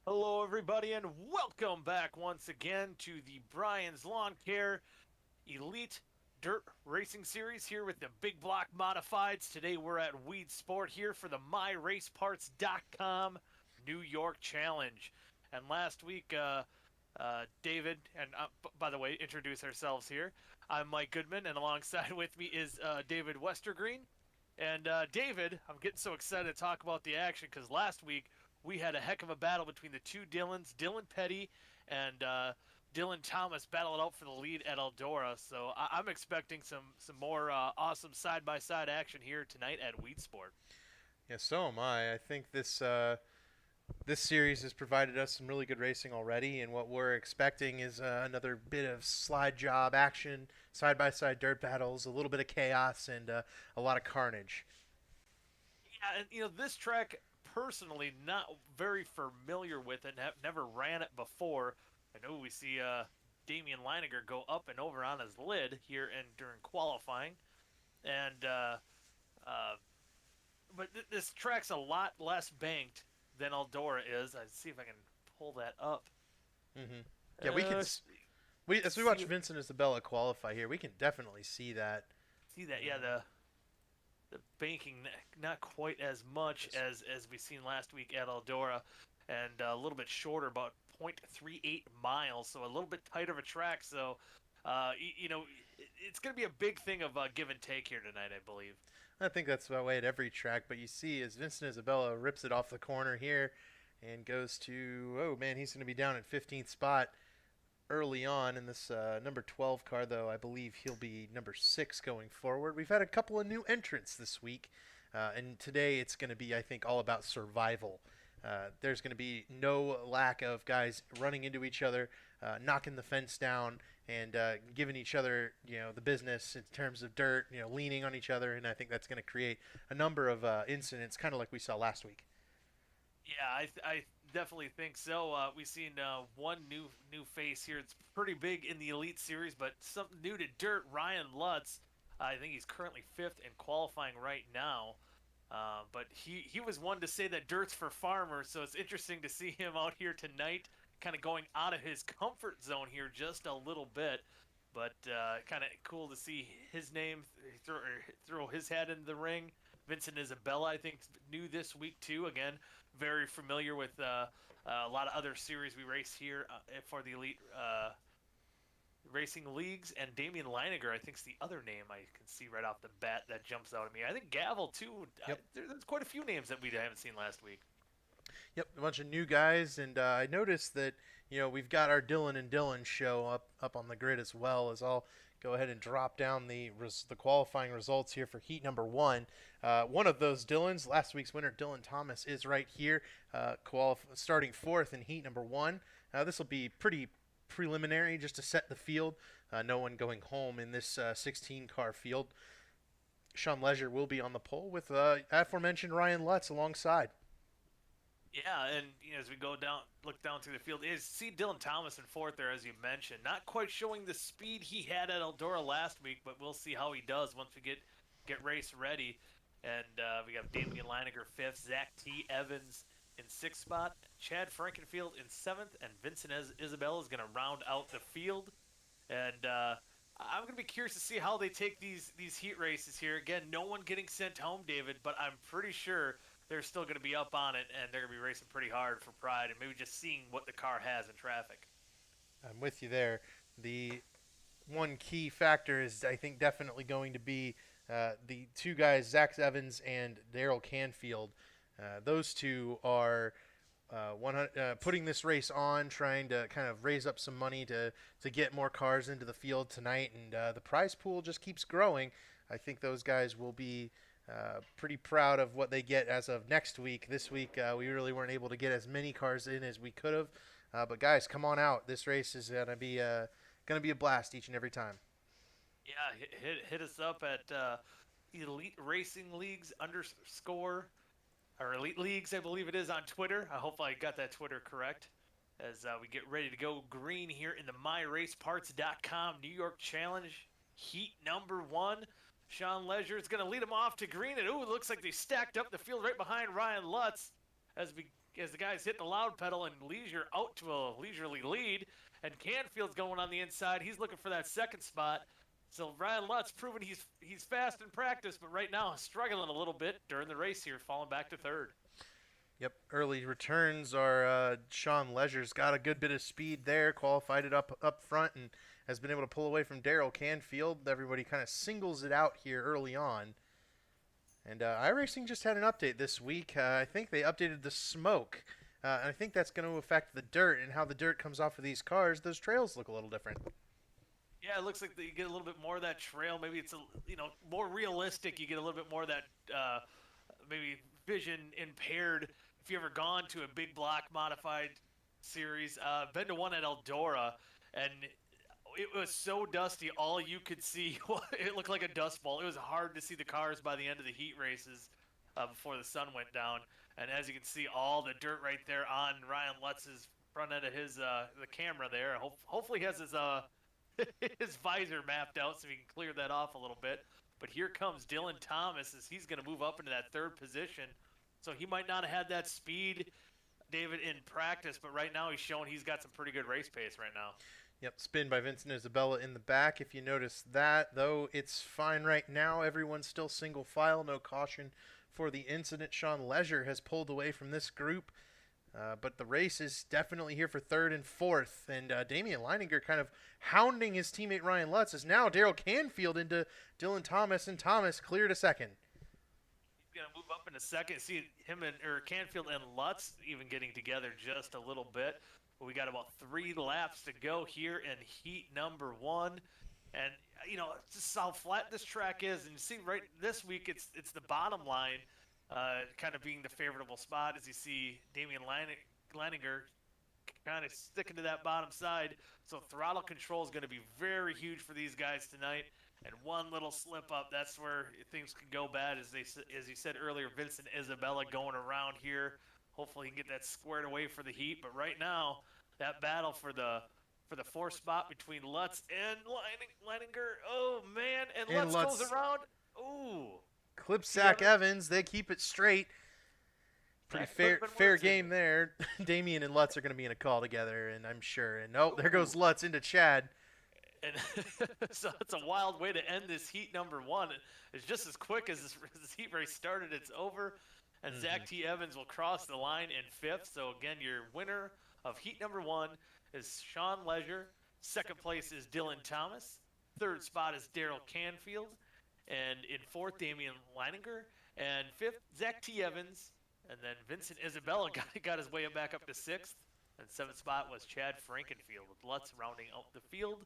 Hello, everybody, and welcome back once again to the Brian's Lawn Care Elite Dirt Racing Series here with the Big Block Modifieds. Today we're at Weedsport here for the MyRaceParts.com New York Challenge. And last week, David, and by the way, introduce ourselves here. I'm Mike Goodman, and alongside with me is David Westergreen. And David, I'm getting so excited to talk about the action because last week we had a heck of a battle between the two Dylans, Dylan Petty and Dylan Thomas battle it out for the lead at Eldora. So I'm expecting some more awesome side by side action here tonight at Weedsport. Yeah, so am I. I think this series has provided us some really good racing already, and what we're expecting is another bit of slide job action, side by side dirt battles, a little bit of chaos, and a lot of carnage. Yeah, and this track personally not very familiar with it, have never ran it before. I know we see Damian Leininger go up and over on his lid here and during qualifying, and uh, but this track's a lot less banked than Eldora is. I see if I can pull that up. hmm Yeah, we can. Uh, We as we watch see Vincent Isabella qualify here, we can definitely see that. see that? Yeah, Uh, the banking not quite as much just, as we seen last week at Eldora, and a little bit shorter, about 0.38 miles, so a little bit tighter of a track. So, it's going to be a big thing of give and take here tonight, I believe. I think that's the way at every track, but you see as Vincent Isabella rips it off the corner here, and goes to oh man, he's going to be down at 15th spot early on in this number 12 car, though I believe he'll be number 6 going forward. We've had a couple of new entrants this week, and today it's going to be, I think, all about survival. There's going to be no lack of guys running into each other, knocking the fence down, and giving each other, the business in terms of dirt, leaning on each other, and I think that's going to create a number of incidents, kind of like we saw last week. Yeah, I definitely think so. We've seen one new face here. It's pretty big in the Elite Series, but something new to dirt. Ryan Lutz. I think he's currently fifth in qualifying right now. But he was one to say that dirt's for farmers, so it's interesting to see him out here tonight, kind of going out of his comfort zone here just a little bit. But kind of cool to see his name throw his hat into the ring. Vincent Isabella, I think, new this week too. Again, very familiar with a lot of other series we race here for the Elite Racing Leagues. And Damian Leininger, I think, is the other name I can see right off the bat that jumps out at me. I think Gavel too. Yep. There's quite a few names that we haven't seen last week. Yep, a bunch of new guys, and I noticed that we've got our Dylan and Dylan show up on the grid as well. As I'll go ahead and drop down the qualifying results here for heat number one. One of those Dylans, last week's winner, Dylan Thomas, is right here, starting fourth in heat number one. This will be pretty preliminary just to set the field. No one going home in this 16 car field. Sean Leisure will be on the pole with aforementioned Ryan Lutz alongside. Yeah, and as we look down through the field, is see Dylan Thomas in fourth there, as you mentioned. Not quite showing the speed he had at Eldora last week, but we'll see how he does once we get race ready. And we got Damian Leininger fifth, Zach T. Evans in sixth spot, Chad Frankenfield in seventh, and Vincent Isabella is going to round out the field. And I'm going to be curious to see how they take these heat races here. Again, no one getting sent home, David, but I'm pretty sure they're still going to be up on it, and they're going to be racing pretty hard for pride and maybe just seeing what the car has in traffic. I'm with you there. The one key factor is, I think, definitely going to be the two guys, Zach Evans and Daryl Canfield. Those two are putting this race on, trying to kind of raise up some money to get more cars into the field tonight, and the prize pool just keeps growing. I think those guys will be pretty proud of what they get as of next week. This week, we really weren't able to get as many cars in as we could have. But guys, come on out. This race is gonna be a blast each and every time. Yeah, hit us up at Elite Racing Leagues underscore or Elite Leagues, I believe it is on Twitter. I hope I got that Twitter correct. As we get ready to go green here in the MyRaceParts.com New York Challenge Heat number one. Sean Leisure is going to lead them off to green, and it looks like they stacked up the field right behind Ryan Lutz as we as the guys hit the loud pedal and leisure out to a leisurely lead. And Canfield's going on the inside. He's looking for that second spot. So Ryan Lutz proving he's fast in practice, but right now struggling a little bit during the race here, falling back to third. Yep, early returns are Sean Leisure's got a good bit of speed there, qualified it up front, and has been able to pull away from Daryl Canfield. Everybody kind of singles it out here early on. And iRacing just had an update this week. I think they updated the smoke, and I think that's going to affect the dirt and how the dirt comes off of these cars. Those trails look a little different. Yeah, it looks like you get a little bit more of that trail. Maybe it's more realistic. You get a little bit more of that maybe vision impaired. If you ever gone to a big block modified series, been to one at Eldora, and it was so dusty. All you could see, it looked like a dust bowl. It was hard to see the cars by the end of the heat races before the sun went down. And as you can see, all the dirt right there on Ryan Lutz's front end of his the camera there. Hopefully he has his his visor mapped out so he can clear that off a little bit. But here comes Dylan Thomas as he's going to move up into that third position. So he might not have had that speed, David, in practice, but right now he's showing he's got some pretty good race pace right now. Yep, spin by Vincent Isabella in the back. If you notice that, though, it's fine right now. Everyone's still single file, no caution for the incident. Sean Leisure has pulled away from this group. But the race is definitely here for third and fourth. And Damian Leininger kind of hounding his teammate Ryan Lutz as now Daryl Canfield into Dylan Thomas, and Thomas cleared a second. He's going to move up in a second. See him Canfield and Lutz even getting together just a little bit. But we got about 3 laps to go here in heat number 1. And, just how flat this track is. And you see right this week it's the bottom line. Kind of being the favorable spot as you see Damian Leininger kind of sticking to that bottom side. So throttle control is going to be very huge for these guys tonight. And one little slip up, that's where things can go bad. As you said earlier, Vincent Isabella going around here. Hopefully he can get that squared away for the heat. But right now, that battle for the 4th spot between Lutz and Leininger. Oh, man. And Lutz goes around. Ooh. Clipsack Evans, they keep it straight. Pretty fair game there. Damian and Lutz are going to be in a call together, and I'm sure. And there goes Lutz into Chad. And so it's a wild way to end this heat number 1. It's just as quick as this heat race started. It's over, and Zach T. Evans will cross the line in 5th. So again, your winner of heat number 1 is Sean Leisure. 2nd place is Dylan Thomas. 3rd spot is Daryl Canfield. And in 4th, Damian Leininger. And 5th, Zach T. Evans. And then Vincent Isabella got his way back up to 6th. And 7th spot was Chad Frankenfield with Lutz rounding out the field.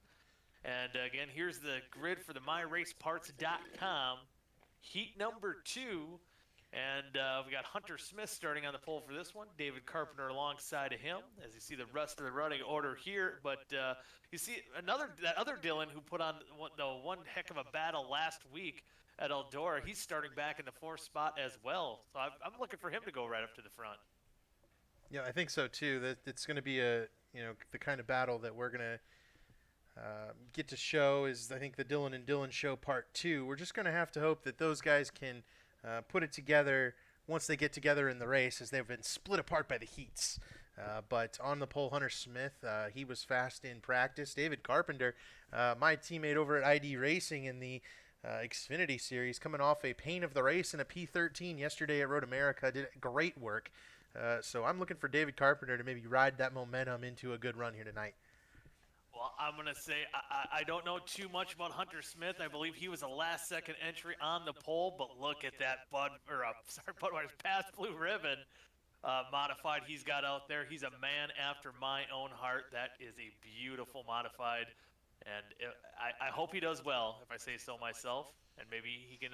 And again, here's the grid for the MyRaceParts.com. Heat number 2. And we got Hunter Smith starting on the pole for this one. David Carpenter alongside of him, as you see the rest of the running order here. But you see that other Dylan who put on one heck of a battle last week at Eldora. He's starting back in the 4th spot as well. So I'm looking for him to go right up to the front. Yeah, I think so too. That it's going to be the kind of battle that we're going to get to show is, I think, the Dylan and Dylan show part 2. We're just going to have to hope that those guys can put it together once they get together in the race, as they've been split apart by the heats. But on the pole, Hunter Smith, he was fast in practice. David Carpenter, my teammate over at ID Racing in the Xfinity Series, coming off a pain of the race in a P13 yesterday at Road America, did great work. So I'm looking for David Carpenter to maybe ride that momentum into a good run here tonight. Well, I'm going to say I don't know too much about Hunter Smith. I believe he was a last-second entry on the pole, but look at that Budweiser's past blue ribbon modified he's got out there. He's a man after my own heart. That is a beautiful modified, and I hope he does well, if I say so myself, and maybe he can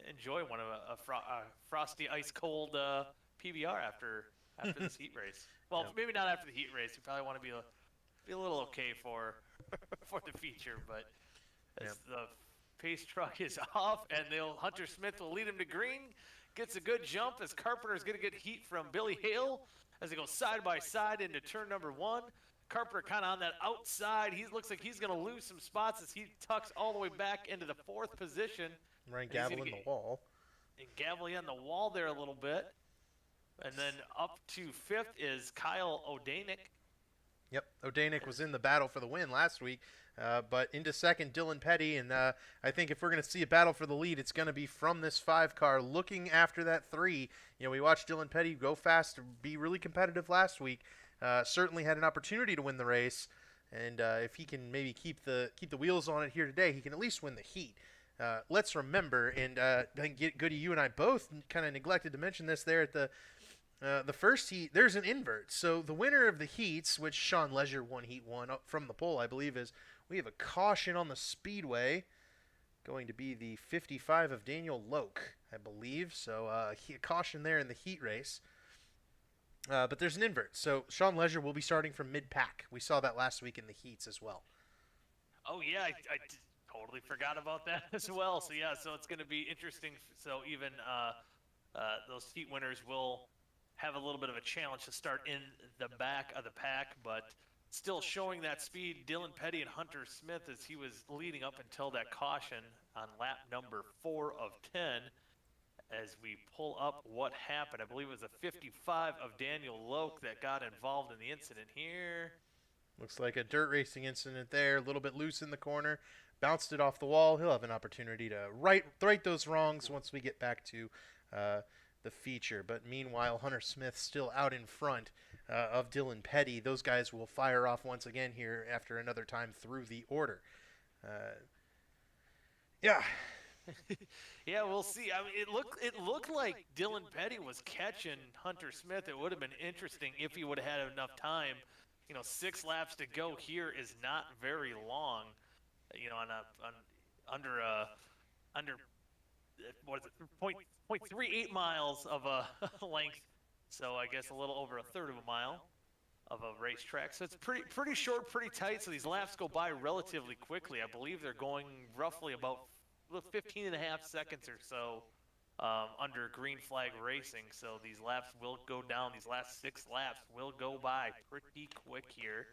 enjoy one of a frosty, ice-cold PBR after this heat race. Well, maybe not after the heat race. You probably want to be a little okay for the feature, but as the pace truck is off, and Hunter Smith will lead him to green, gets a good jump as Carpenter's going to get heat from Billy Hale as they go side by side into turn number 1. Carpenter kind of on that outside. He looks like he's going to lose some spots as he tucks all the way back into the 4th position. Ryan Gavel in the wall. And Gavel on the wall there a little bit. And then up to 5th is Kyle Odanik. Yep, Odanik was in the battle for the win last week, but into second, Dylan Petty, and I think if we're going to see a battle for the lead, it's going to be from this 5 car looking after that 3. You know, we watched Dylan Petty go fast, be really competitive last week. Certainly had an opportunity to win the race, and if he can maybe keep the wheels on it here today, he can at least win the heat. Let's remember, and I think Goody, you and I both kind of neglected to mention this there at the first heat. There's an invert. So the winner of the heats, which Sean Leisure won heat 1 up from the pole, I believe, is we have a caution on the Speedway, going to be the 55 of Daniel Loke, I believe. So a caution there in the heat race. But there's an invert. So Sean Leisure will be starting from mid-pack. We saw that last week in the heats as well. Oh, yeah, I totally forgot about that as well. So, yeah, so it's going to be interesting. So even those heat winners will have a little bit of a challenge to start in the back of the pack, but still showing that speed. Dylan Petty and Hunter Smith as he was leading up until that caution on lap number 4 of 10. As we pull up what happened, I believe it was a 55 of Daniel Loke that got involved in the incident here. Looks like a dirt racing incident there, a little bit loose in the corner, bounced it off the wall. He'll have an opportunity to right those wrongs once we get back to the feature. But meanwhile, Hunter Smith still out in front of Dylan Petty. Those guys will fire off once again here after another time through the order. Yeah. Yeah, we'll see. I mean, it looked like Dylan Petty was catching Hunter Smith. It would have been interesting if he would have had enough time. You know, 6 laps to go here is not very long. You know, under what is it, 0.38 miles of a length. So I guess a little over a third of a mile of a racetrack. So it's pretty short, pretty tight. So these laps go by relatively quickly. I believe they're going roughly about 15 and a half seconds or so under green flag racing. So these laps will go down. These last 6 laps will go by pretty quick here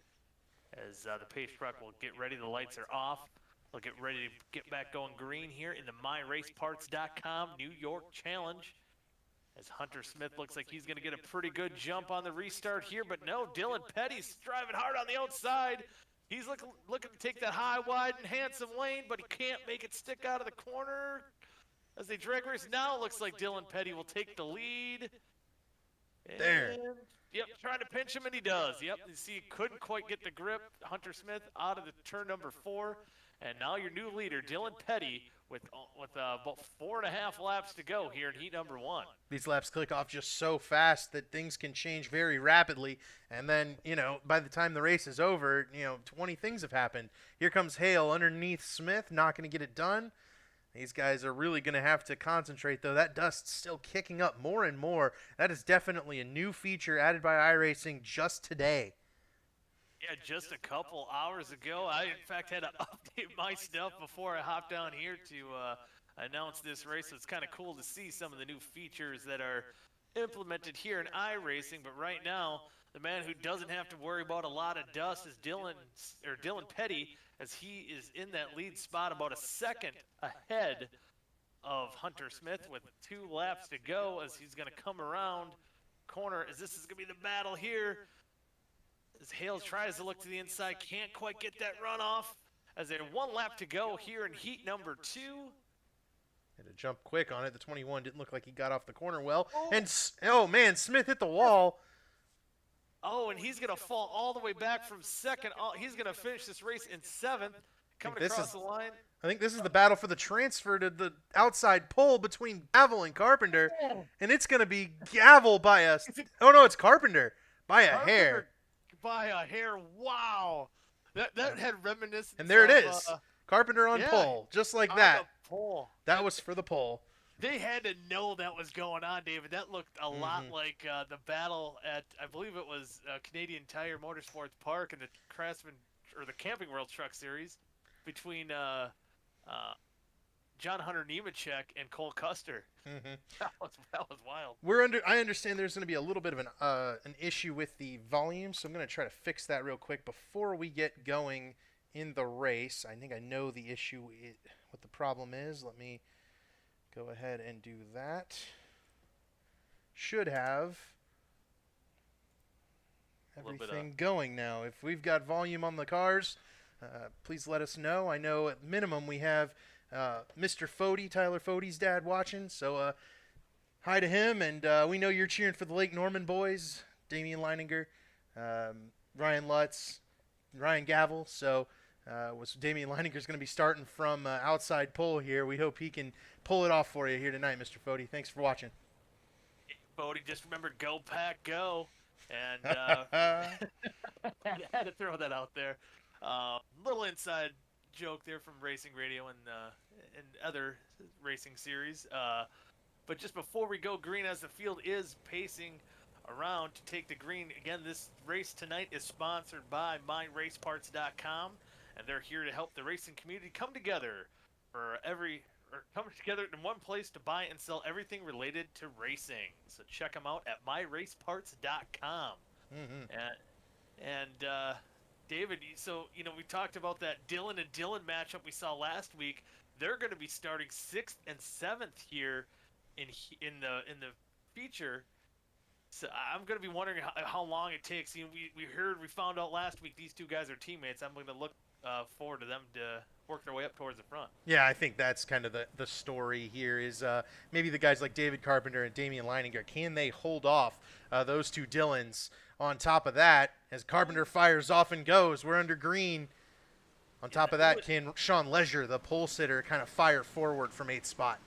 as the pace truck will get ready. The lights are off. They'll get ready to get back going green here in the MyRaceParts.com New York Challenge. As Hunter Smith looks like he's going to get a pretty good jump on the restart here, but no, Dylan Petty's driving hard on the outside. He's looking to take that high, wide, and handsome lane, but he can't make it stick out of the corner. As they drag race, now it looks like Dylan Petty will take the lead. And, there. Yep, trying to pinch him, and he does. Yep, you see, he couldn't quite get the grip. Hunter Smith out of the turn number 4. And now your new leader, Dylan Petty, with about 4.5 laps to go here in heat number 1. These laps click off just so fast that things can change very rapidly. And then, you know, by the time the race is over, you know, 20 things have happened. Here comes Hale underneath Smith, not going to get it done. These guys are really going to have to concentrate, though. That dust's still kicking up more and more. That is definitely a new feature added by iRacing just today. Yeah, just a couple hours ago. I, in fact, had to update my stuff before I hopped down here to announce this race. So it's kind of cool to see some of the new features that are implemented here in iRacing. But right now, the man who doesn't have to worry about a lot of dust is Dylan Petty, as he is in that lead spot about a second ahead of Hunter Smith with 2 laps to go as he's going to come around corner. As this is going to be the battle here. As Hale tries to look to the inside, can't quite get that run off. As they have 1 lap to go here in heat number 2. Had to jump quick on it. The 21 didn't look like he got off the corner well. Oh. And, oh, man, Smith hit the wall. Oh, and he's going to fall all the way back from second. Oh, he's going to finish this race in 7th, coming across the line. I think this is the battle for the transfer to the outside pole between Gavel and Carpenter. And it's going to be Gavel by a – oh, no, it's Carpenter by a hair. By a hair. Wow. That had reminiscence. And there it is. Carpenter on pole, just like that. Pole. That was for the pole. They had to know that was going on, David. That looked a lot like the battle at, I believe it was Canadian Tire Motorsports Park in the Craftsman or the Camping World Truck Series between John Hunter Nemechek and Cole Custer. That was wild. I understand there's going to be a little bit of an issue with the volume, so I'm going to try to fix that real quick before we get going in the race. I think I know the issue, what the problem is. Let me go ahead and do that. Should have Everything going now. If we've got volume on the cars, please let us know. I know at minimum we have Mr. Fody, Tyler Fody's dad, watching. So hi to him, and we know you're cheering for the Lake Norman boys, Damian Leininger, Ryan Lutz, Ryan Gavel. So Damian Leininger's going to be starting from outside pole here. We hope he can pull it off for you here tonight, Mr. Fody. Thanks for watching. Fody, just remember, go Pack, go. And had to throw that out there. Little inside joke there from Racing Radio and other racing series. But just before we go green, as the field is pacing around to take the green, again, this race tonight is sponsored by MyRaceParts.com, and they're here to help the racing community come together in one place to buy and sell everything related to racing. So check them out at MyRaceParts.com. And David, so we talked about that Dylan and Dylan matchup we saw last week. They're going to be starting 6th and 7th here in the feature. So I'm going to be wondering how long it takes. We found out last week these two guys are teammates. I'm going to look forward to them to work their way up towards the front. Yeah, I think that's kind of the story here is maybe the guys like David Carpenter and Damian Leininger, can they hold off those two Dylans? On top of that, as Carpenter fires off and goes, we're under green. On top of that, can Sean Leisure, the pole sitter, kind of fire forward from 8th spot?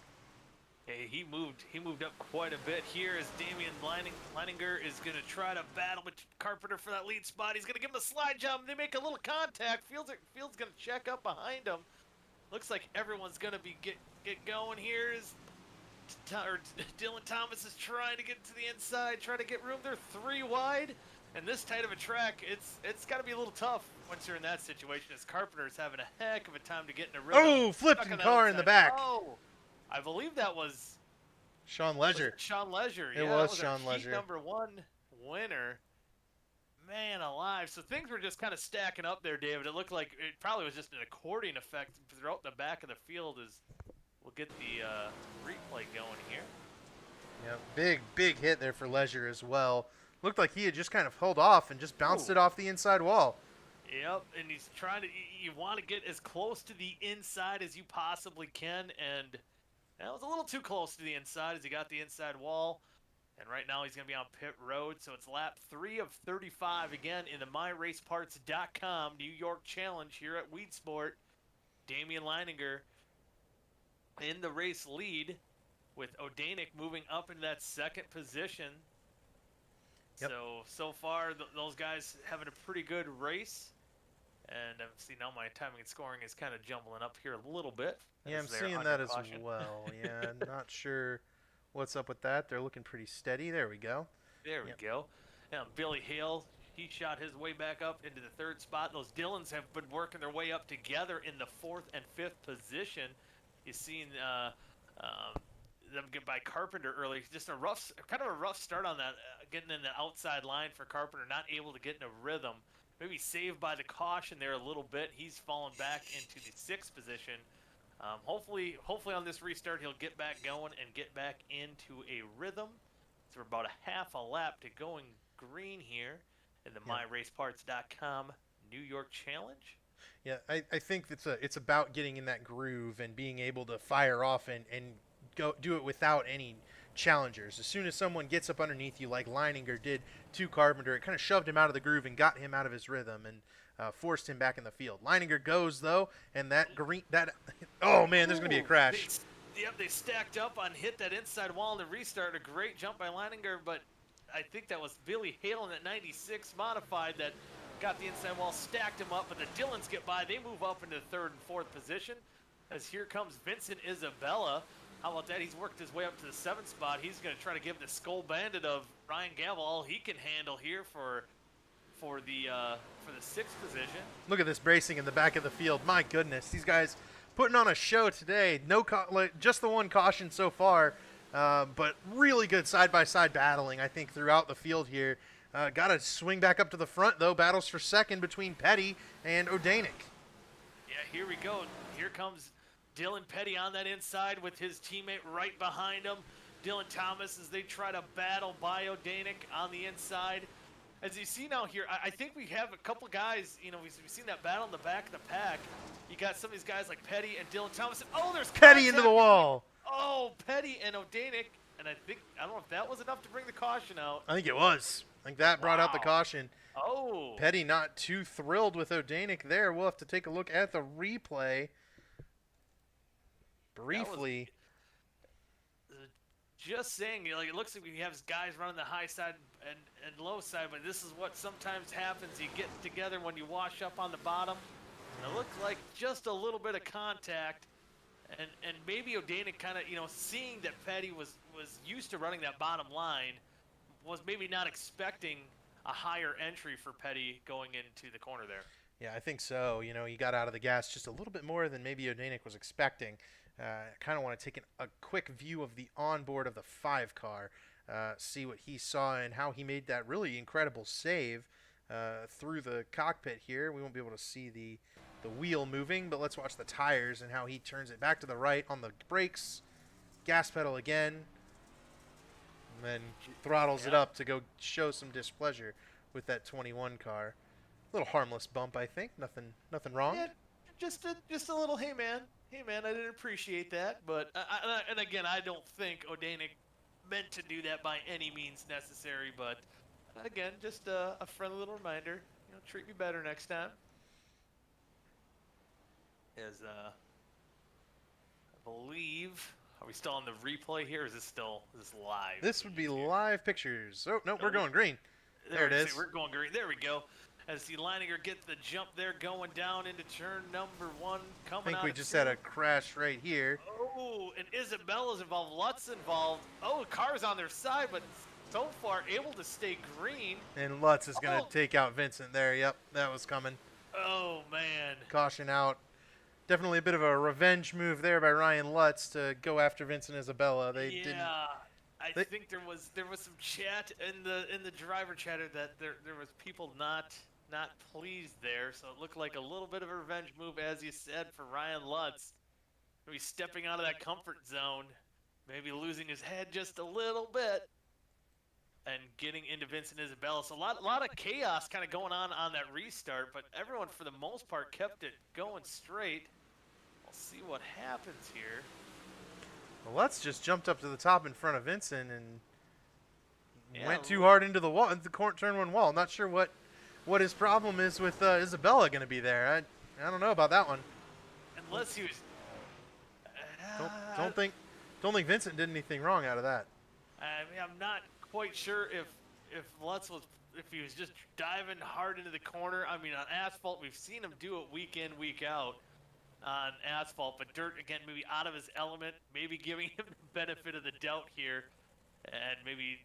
Hey, he moved up quite a bit here as Damian Leininger is going to try to battle with Carpenter for that lead spot. He's going to give him a slide jump. They make a little contact. Field's going to check up behind him. Looks like everyone's going to be get going here. Dylan Thomas is trying to get to the inside, trying to get room. They're 3 wide, and this tight of a track, it's got to be a little tough once you're in that situation. As Carpenter's having a heck of a time to get in a rhythm. Oh, flipping car in the back. Oh, I believe that was Sean Leisure. Sean Leisure. It was Sean Leisure. Number 1 winner. Man alive. So things were just kind of stacking up there, David. It looked like it probably was just an accordion effect throughout the back of the field as we'll get the replay going here. Yeah, big hit there for Leisure as well. Looked like he had just kind of held off and just bounced it off the inside wall. Yep, and he's trying to, you want to get as close to the inside as you possibly can, and that was a little too close to the inside as he got the inside wall. And right now he's going to be on pit road, so it's lap 3 of 35 again in the MyRaceParts.com New York Challenge here at Weedsport. Damian Leininger in the race lead with O'Danick moving up into that 2nd position. Yep. So far those guys having a pretty good race. And see now my timing and scoring is kind of jumbling up here a little bit. Yeah, I'm seeing that as well. Yeah, not sure what's up with that. They're looking pretty steady. There we go. There we go. And Billy Hale, he shot his way back up into the 3rd spot. Those Dylans have been working their way up together in the 4th and 5th position. You've seen them get by Carpenter early. Just kind of a rough start on that, getting in the outside line for Carpenter, not able to get in a rhythm. Maybe saved by the caution there a little bit. He's fallen back into the 6th position. Hopefully on this restart he'll get back going and get back into a rhythm. So we're about a half a lap to going green here in the MyRaceParts.com New York Challenge. Yeah, I think it's about getting in that groove and being able to fire off and go do it without any challengers. As soon as someone gets up underneath you like Leininger did to Carpenter, it kind of shoved him out of the groove and got him out of his rhythm and forced him back in the field. Leininger goes though, and oh man, there's going to be a crash. They stacked up on hit that inside wall in the restart. A great jump by Leininger, but I think that was Billy Hale in that 96 modified that got the inside wall, stacked him up, but the Dylans get by. They move up into the 3rd and 4th position as here comes Vincent Isabella. How about that? He's worked his way up to the 7th spot. He's going to try to give the Skull Bandit of Ryan Gavel all he can handle here for the 6th position. Look at this bracing in the back of the field. My goodness, these guys putting on a show today. Just the one caution so far, but really good side-by-side battling, I think, throughout the field here. Got to swing back up to the front, though. Battles for 2nd between Petty and O'Danick. Yeah, here we go. Here comes Dylan Petty on that inside with his teammate right behind him. Dylan Thomas as they try to battle by O'Danick on the inside. as you see now here, I think we have a couple guys, we've seen that battle in the back of the pack. You got some of these guys like Petty and Dylan Thomas. Oh, there's Petty into the wall. Oh, Petty and O'Danick. And I don't know if that was enough to bring the caution out. I think it was. I think that brought out the caution. Oh. Petty not too thrilled with O'Danick there. We'll have to take a look at the replay briefly. Just saying, it looks like we have guys running the high side and low side, but this is what sometimes happens. You get together when you wash up on the bottom. And it looked like just a little bit of contact. And maybe O'Danick kind of, seeing that Petty was used to running that bottom line, was maybe not expecting a higher entry for Petty going into the corner there. Yeah, I think so. He got out of the gas just a little bit more than maybe O'Danick was expecting. Kind of want to take a quick view of the onboard of the 5 car, see what he saw and how he made that really incredible save through the cockpit here. We won't be able to see the wheel moving, but let's watch the tires and how he turns it back to the right on the brakes, gas pedal again, and then throttles it up to go show some displeasure with that 21 car. A little harmless bump, I think. Nothing wrong. Yeah, just a little, hey man, I didn't appreciate that, but and again, I don't think O'Danick meant to do that by any means necessary, but again, just a friendly little reminder, treat me better next time. As I believe, are we still on the replay here? Or is this live? This would be live pictures. Oh no, we're going green. There it is. We're going green. There we go. As the Leininger gets the jump there, going down into turn number 1, coming out. I think we just had a crash right here. Oh, and Isabella's involved. Lutz involved. Oh, the car's on their side, but so far able to stay green. And Lutz is going to take out Vincent there. Yep, that was coming. Oh, man. Caution out. Definitely a bit of a revenge move there by Ryan Lutz to go after Vincent Isabella. I think there was some chat in the driver chatter that there was people not pleased there, so it looked like a little bit of a revenge move, as you said, for Ryan Lutz. Maybe stepping out of that comfort zone, maybe losing his head just a little bit, and getting into Vincent Isabella. So a lot of chaos kind of going on that restart, but everyone for the most part kept it going straight. We'll see what happens here. Well, Lutz just jumped up to the top in front of Vincent and went too hard into the wall, the turn 1 wall. Not sure what his problem is with Isabella going to be there. I don't know about that one. Unless he was. Don't think Vincent did anything wrong out of that. I mean, I'm not quite sure if Lutz if he was just diving hard into the corner. I mean, on asphalt, we've seen him do it week in, week out on asphalt, but dirt, again, maybe out of his element, maybe giving him the benefit of the doubt here, and maybe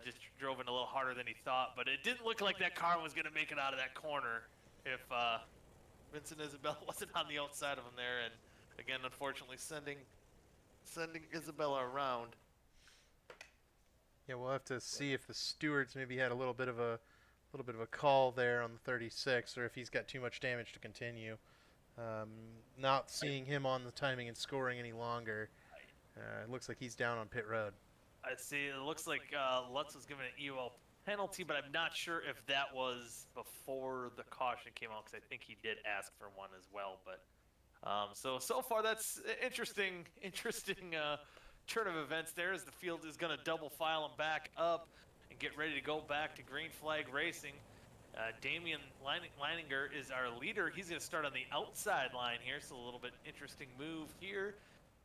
just drove in a little harder than he thought. But it didn't look like that car was going to make it out of that corner if Vincent Isabella wasn't on the outside of him there, and again, unfortunately, sending Isabella around. Yeah, we'll have to see if the stewards maybe had a little bit of a call there on the 36, or if he's got too much damage to continue. Not seeing him on the timing and scoring any longer. It looks like he's down on pit road. I see. It looks like Lutz was given an EOL penalty, but I'm not sure if that was before the caution came out, because I think he did ask for one as well. But so far that's interesting turn of events there, as the field is going to double file him back up and get ready to go back to green flag racing. Damian Leininger is our leader. He's going to start on the outside line here, so a little bit interesting move here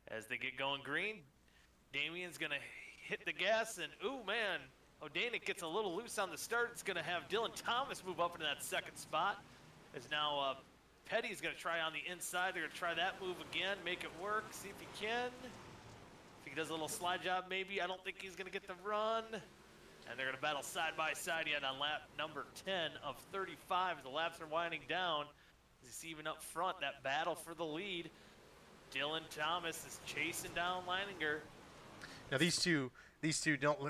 as they get going green. Damian's going to hit the gas, and ooh, man, O'Danick gets a little loose on the start. It's going to have Dylan Thomas move up into that second spot, as now Petty's going to try on the inside. They're going to try that move again, make it work, see if he can. If he does a little slide job, maybe. I don't think he's going to get the run. And they're going to battle side by side yet on lap number 10 of 35 as the laps are winding down. As you see even up front, that battle for the lead. Dylan Thomas is chasing down Leininger. Now these two,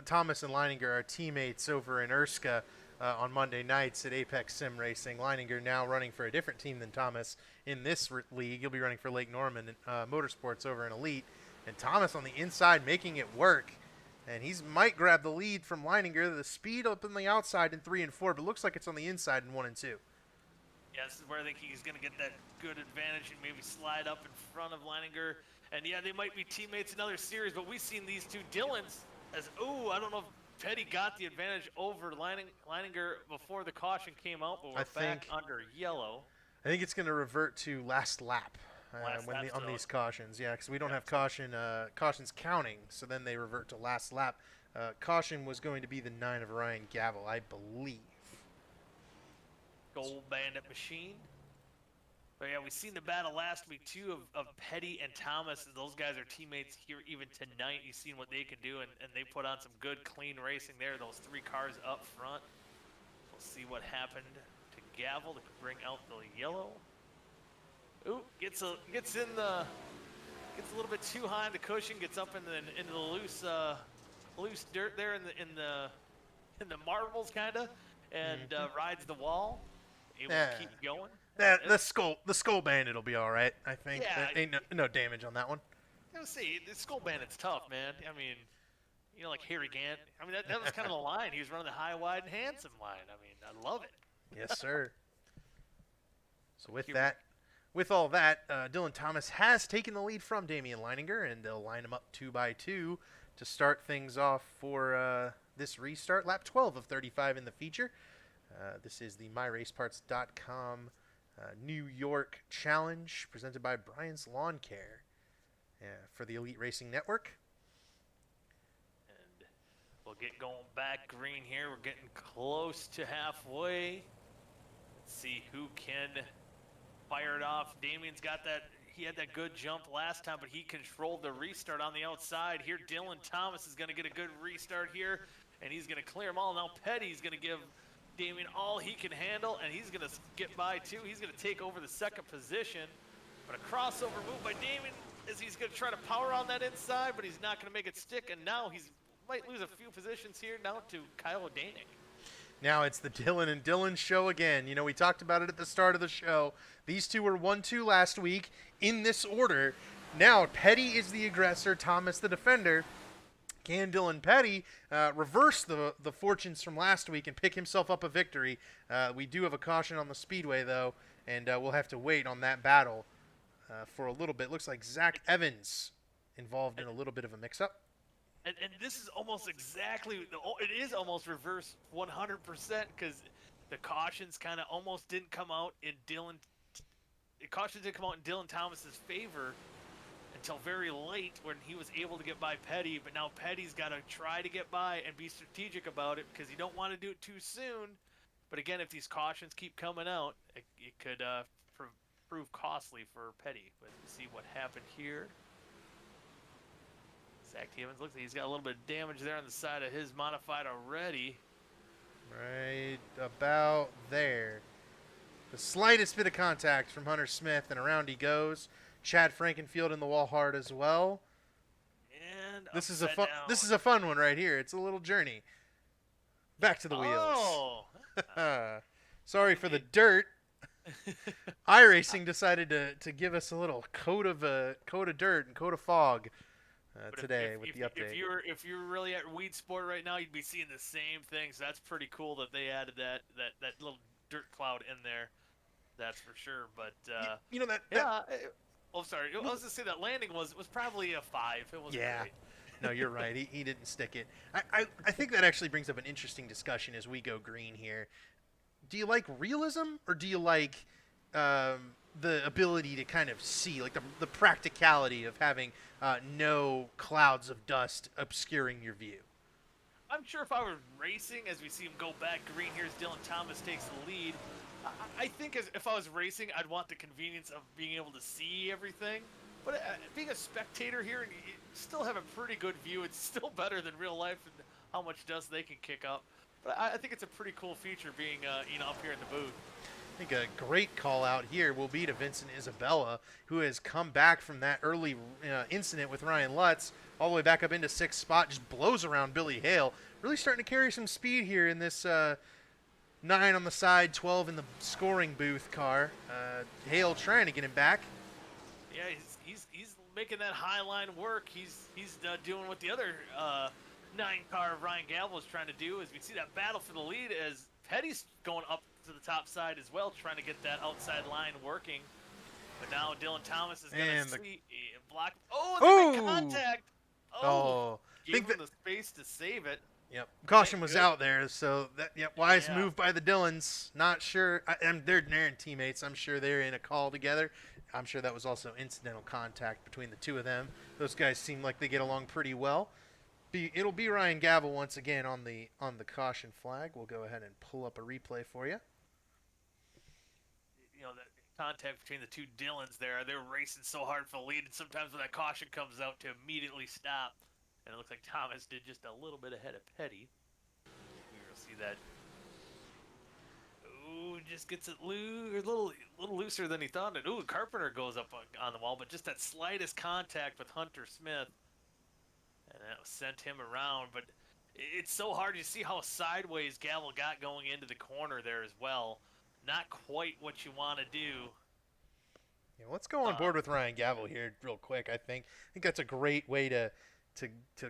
Thomas and Leininger, are teammates over in Erska on Monday nights at Apex Sim Racing. Leininger now running for a different team than Thomas in this league. He'll be running for Lake Norman Motorsports over in Elite. And Thomas on the inside making it work. And might grab the lead from Leininger. The speed up on the outside in 3 and 4, but looks like it's on the inside in 1 and 2. Yeah, this is where I think he's going to get that good advantage and maybe slide up in front of Leininger. And yeah, they might be teammates in other series, but we've seen these two Dillons as, I don't know if Petty got the advantage over Leininger before the caution came out, but we're back under yellow. I think it's going to revert to last lap. On these cautions, yeah, because we don't have cautions counting, so then they revert to last lap. Caution was going to be the 9 of Ryan Gavel, I believe. Gold Bandit machine. But yeah, we've seen the battle last week too of Petty and Thomas. Those guys are teammates here even tonight. You've seen what they can do, and they put on some good, clean racing there. Those 3 cars up front. We'll see what happened to Gavel to bring out the yellow. Ooh, gets a little bit too high in the cushion, gets up into the loose dirt there in the marbles kinda, and rides the wall. Able to keep going. The skull bandit will be all right, I think. Yeah, ain't no damage on that one. Let's see, the skull bandit's tough, man. I mean, like Harry Gant. I mean, that was kind of the line. He was running the high, wide, and handsome line. I mean, I love it. Yes, sir. So with all that, Dylan Thomas has taken the lead from Damian Leininger, and they'll line him up 2 by 2 to start things off for this restart. Lap 12 of 35 in the feature. This is the MyRaceParts.com New York Challenge presented by Brian's Lawn Care for the Elite Racing Network. And we'll get going back green here. We're getting close to halfway. Let's see who can fire it off. Damian's got that. He had that good jump last time, but he controlled the restart on the outside. Here, Dylan Thomas is going to get a good restart here, and he's going to clear them all. Now Petty's going to give Damian all he can handle, and he's going to get by too. He's going to take over the second position, but a crossover move by Damian as he's going to try to power on that inside, but he's not going to make it stick, and now he might lose a few positions here now to Kyle Danek. Now it's the Dylan and Dylan show again. We talked about it at the start of the show. These two were 1-2 last week in this order. Now Petty is the aggressor, Thomas the defender. Can Dylan Petty reverse the fortunes from last week and pick himself up a victory? We do have a caution on the Speedway, though, and we'll have to wait on that battle for a little bit. Looks like Zach Evans involved in a little bit of a mix-up. And this is almost exactly, it is almost reverse 100% because the cautions kind of almost didn't come out in Dylan Thomas's favor until very late when he was able to get by Petty, but now Petty's got to try to get by and be strategic about it because you don't want to do it too soon. But again, if these cautions keep coming out, it could prove costly for Petty. But let's see what happened here. Zach Evans looks like he's got a little bit of damage there on the side of his modified already. Right about there. The slightest bit of contact from Hunter Smith, and around he goes. Chad Frankenfield in the wall hard as well. And this is a fun one right here. It's a little journey. Back to the wheels. Sorry for the dirt. iRacing decided to give us a little coat of dirt and coat of fog today with the update. If you're really at Weedsport right now, you'd be seeing the same thing. So that's pretty cool that they added that little dirt cloud in there. That's for sure. But sorry. I was going to say that landing was probably a 5. It wasn't great. No, you're right. He didn't stick it. I think that actually brings up an interesting discussion as we go green here. Do you like realism, or do you like the ability to kind of see, like the practicality of having no clouds of dust obscuring your view? I'm sure if I were racing, as we see him go back green here as Dylan Thomas takes the lead, I think if I was racing, I'd want the convenience of being able to see everything. But being a spectator here, and you still have a pretty good view. It's still better than real life and how much dust they can kick up. But I think it's a pretty cool feature being up here in the booth. I think a great call out here will be to Vincent Isabella, who has come back from that early incident with Ryan Lutz all the way back up into 6th spot, just blows around Billy Hale. Really starting to carry some speed here in this 9 on the side, 12 in the scoring booth car. Hale trying to get him back. Yeah, he's making that high line work. He's doing what the other 9 car of Ryan Galvo is trying to do, as we see that battle for the lead as Petty's going up to the top side as well, trying to get that outside line working. But now Dylan Thomas is going to see block. Oh, they make contact. Oh, gave him the space to save it. Yep, caution was out there, so that wise move by the Dillons. Not sure, they're teammates. I'm sure they're in a call together. I'm sure that was also incidental contact between the two of them. Those guys seem like they get along pretty well. It'll be Ryan Gavel once again on the caution flag. We'll go ahead and pull up a replay for you. You know, that contact between the two Dillons there. They're racing so hard for the lead, and sometimes when that caution comes out to immediately stop. And it looks like Thomas did just a little bit ahead of Petty. We'll see that. Ooh, just gets it a little looser than he thought. And ooh, Carpenter goes up on the wall, but just that slightest contact with Hunter Smith. And that sent him around. But it's so hard to see how sideways Gavel got going into the corner there as well. Not quite what you want to do. Yeah, let's go on board with Ryan Gavel here real quick. I think that's a great way to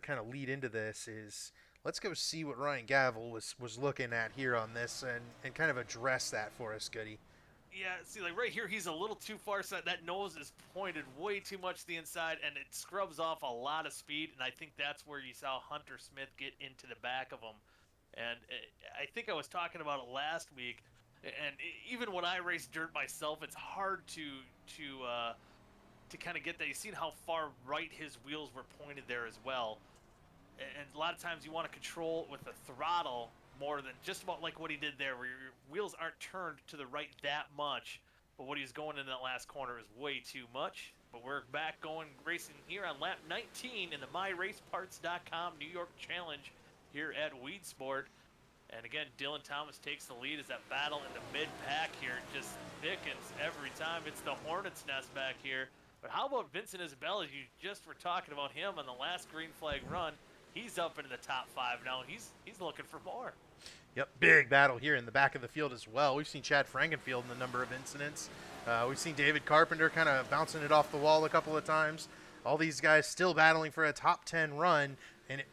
kind of lead into this. Is let's go see what Ryan Gavel was looking at here on this and kind of address that for us, Goody. Yeah, see, like right here, he's a little too far side. That nose is pointed way too much to the inside, and it scrubs off a lot of speed, and I think that's where you saw Hunter Smith get into the back of him. And I think I was talking about it last week, and even when I race dirt myself, it's hard to kind of get that. You've seen how far right his wheels were pointed there as well. And a lot of times you want to control with the throttle more than just about like what he did there, where your wheels aren't turned to the right that much. But what he's going in that last corner is way too much. But we're back going racing here on lap 19 in the MyRaceParts.com New York Challenge here at Weedsport. And again, Dylan Thomas takes the lead as that battle in the mid-pack here just thickens every time. It's the hornet's nest back here. But how about Vincent Isabella? You just were talking about him on the last green flag run. He's up into the top 5 now. He's looking for more. Yep, big battle here in the back of the field as well. We've seen Chad Frankenfield in a number of incidents. We've seen David Carpenter kind of bouncing it off the wall a couple of times. All these guys still battling for a top 10 run,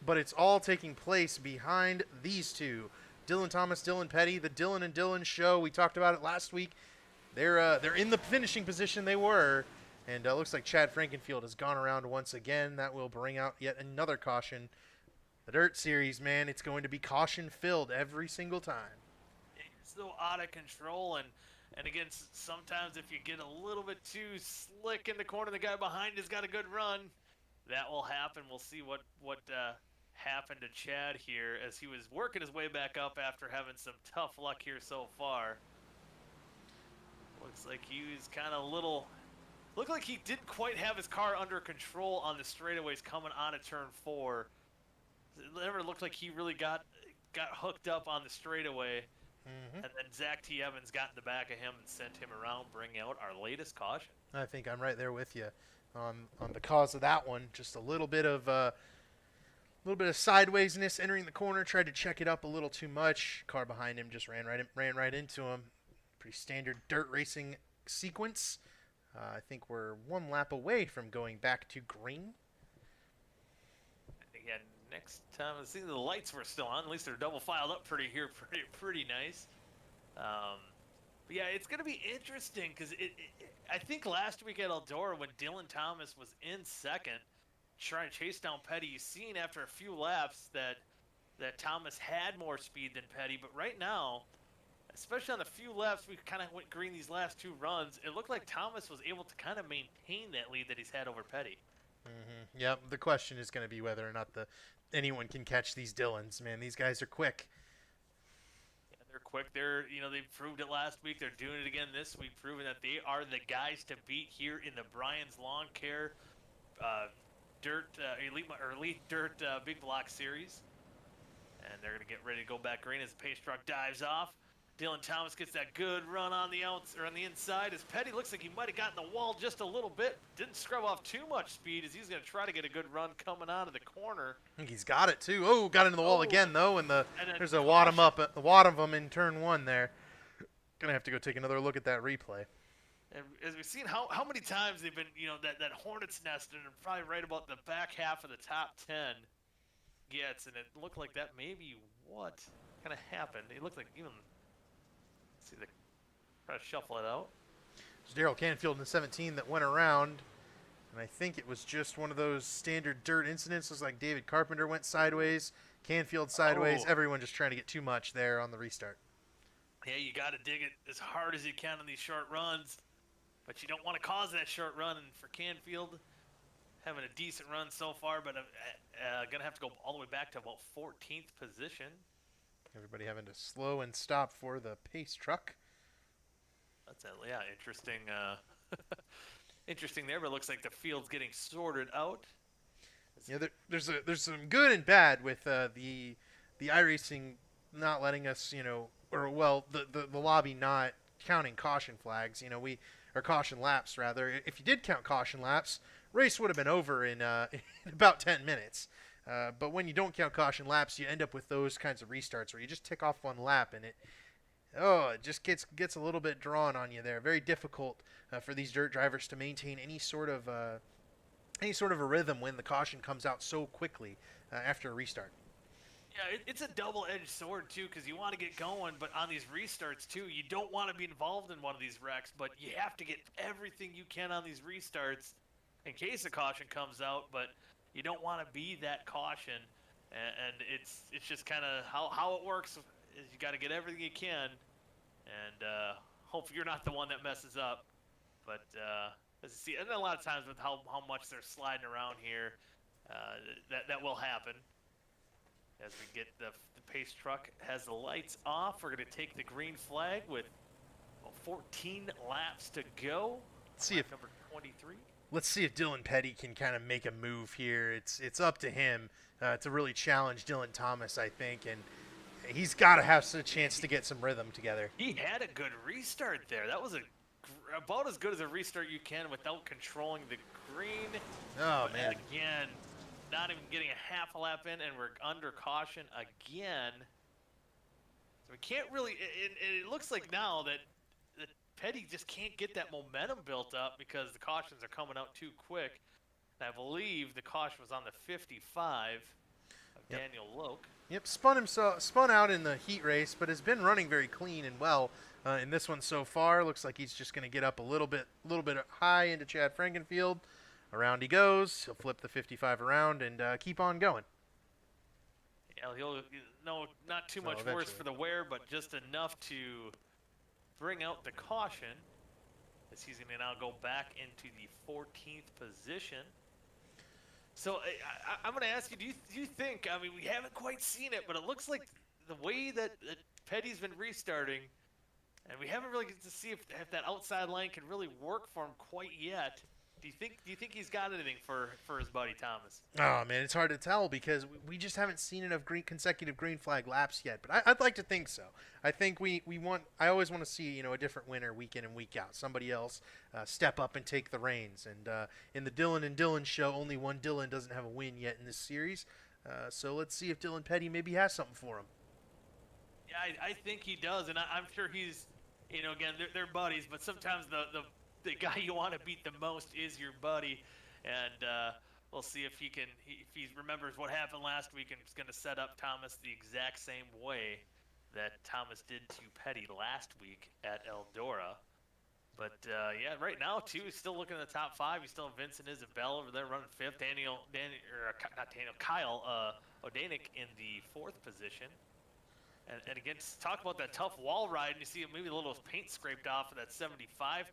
but it's all taking place behind these two. Dylan Thomas, Dylan Petty, the Dylan and Dylan show. We talked about it last week. They're in the finishing position they were. And looks like Chad Frankenfield has gone around once again. That will bring out yet another caution. The Dirt Series, man, it's going to be caution-filled every single time. It's so out of control. And again, sometimes if you get a little bit too slick in the corner, the guy behind has got a good run. That will happen. We'll see what happened to Chad here as he was working his way back up after having some tough luck here so far. Looks like he was kind of looked like he didn't quite have his car under control on the straightaways coming on to turn 4. It never looked like he really got hooked up on the straightaway. And then Zach T. Evans got in the back of him and sent him around, bringing out our latest caution. I think I'm right there with you on the cause of that one. Just a little bit of sidewaysness entering the corner. Tried to check it up a little too much. Car behind him just ran right into him. Pretty standard dirt racing sequence. I think we're 1 lap away from going back to green. Again, next time, I see the lights were still on. At least they're double filed up pretty nice. But yeah, it's going to be interesting because I think last week at Eldora when Dylan Thomas was in second, trying to chase down Petty, you've seen after a few laps that Thomas had more speed than Petty. But right now, especially on the few laps we kind of went green these last 2 runs, it looked like Thomas was able to kind of maintain that lead that he's had over Petty. Yep, the question is going to be whether or not anyone can catch these Dylans. Man, these guys are quick. Yeah, they're quick. They proved it last week. They're doing it again this week, proving that they are the guys to beat here in the Brian's Lawn Care Elite Dirt Big Block Series. And they're going to get ready to go back green as the pace truck dives off. Dylan Thomas gets that good run on the inside as Petty looks like he might have gotten the wall just a little bit. Didn't scrub off too much speed as he's going to try to get a good run coming out of the corner. I think he's got it too. Oh, got into the wall again though, and there's a wad of them in turn 1 there. Gonna have to go take another look at that replay. And as we've seen how many times they've been, that hornet's nest, and probably right about the back half of the top 10. gets, and it looked like that maybe what kind of happened. It looked like even, let's see, they try to shuffle it out. It was Daryl Canfield in the 17 that went around, and I think it was just one of those standard dirt incidents. It was like David Carpenter went sideways, Canfield sideways, Oh. everyone just trying to get too much there on the restart. Yeah, you got to dig it as hard as you can on these short runs, but you don't want to cause that short run. And for Canfield, having a decent run so far, but gonna have to go all the way back to about 14th position. Everybody having to slow and stop for the pace truck. That's interesting. Interesting there, but it looks like the field's getting sorted out. Yeah, there's some good and bad with the iRacing not letting us, the lobby not counting caution flags. Or caution laps rather. If you did count caution laps, race would have been over in about 10 minutes. But when you don't count caution laps, you end up with those kinds of restarts where you just tick off one lap and it just gets a little bit drawn on you there. Very difficult for these dirt drivers to maintain any sort of a rhythm when the caution comes out so quickly after a restart. Yeah, it's a double-edged sword too, because you want to get going, but on these restarts too, you don't want to be involved in one of these wrecks, but you have to get everything you can on these restarts in case a caution comes out, but you don't want to be that caution, and it's just kind of how it works is you got to get everything you can, and hope you're not the one that messes up. But as you see, and a lot of times with how much they're sliding around here, that will happen. As we get the pace truck has the lights off, we're going to take the green flag with 14 laps to go. Let's see if number 23. Let's see if Dylan Petty can kind of make a move here. It's up to him to really challenge Dylan Thomas, I think, and he's got to have a chance to get some rhythm together. He had a good restart there. That was about as good as a restart you can without controlling the green. Oh, man. Again, not even getting a half a lap in, and we're under caution again. So we can't really. It looks like now that Petty just can't get that momentum built up because the cautions are coming out too quick. And I believe the caution was on the 55 of Daniel Loke. Yep, spun out in the heat race, but has been running very clean and well in this one so far. Looks like he's just going to get up a little bit high into Chad Frankenfield. Around he goes. He'll flip the 55 around and keep on going. Yeah, not too much worse for the wear, but just enough to bring out the caution, as he's going to now go back into the 14th position. So I'm going to ask you, do you think, I mean, we haven't quite seen it, but it looks like the way that Petty's been restarting, and we haven't really get to see if that outside line can really work for him quite yet. Do you think he's got anything for his buddy Thomas? Oh man, it's hard to tell because we just haven't seen enough consecutive green flag laps yet. But I'd like to think so. I think I always want to see a different winner week in and week out. Somebody else step up and take the reins. And in the Dylan and Dylan show, only one Dylan doesn't have a win yet in this series. So let's see if Dylan Petty maybe has something for him. Yeah, I think he does, and I'm sure he's, again, they're buddies, but sometimes the guy you want to beat the most is your buddy, and we'll see if he remembers what happened last week and is going to set up Thomas the exact same way that Thomas did to Petty last week at Eldora. But right now too, he's still looking at the top five. He's still Vincent Isabella over there running fifth. Kyle Odanik in the fourth position. And again, talk about that tough wall ride, and you see maybe a little paint scraped off of that 75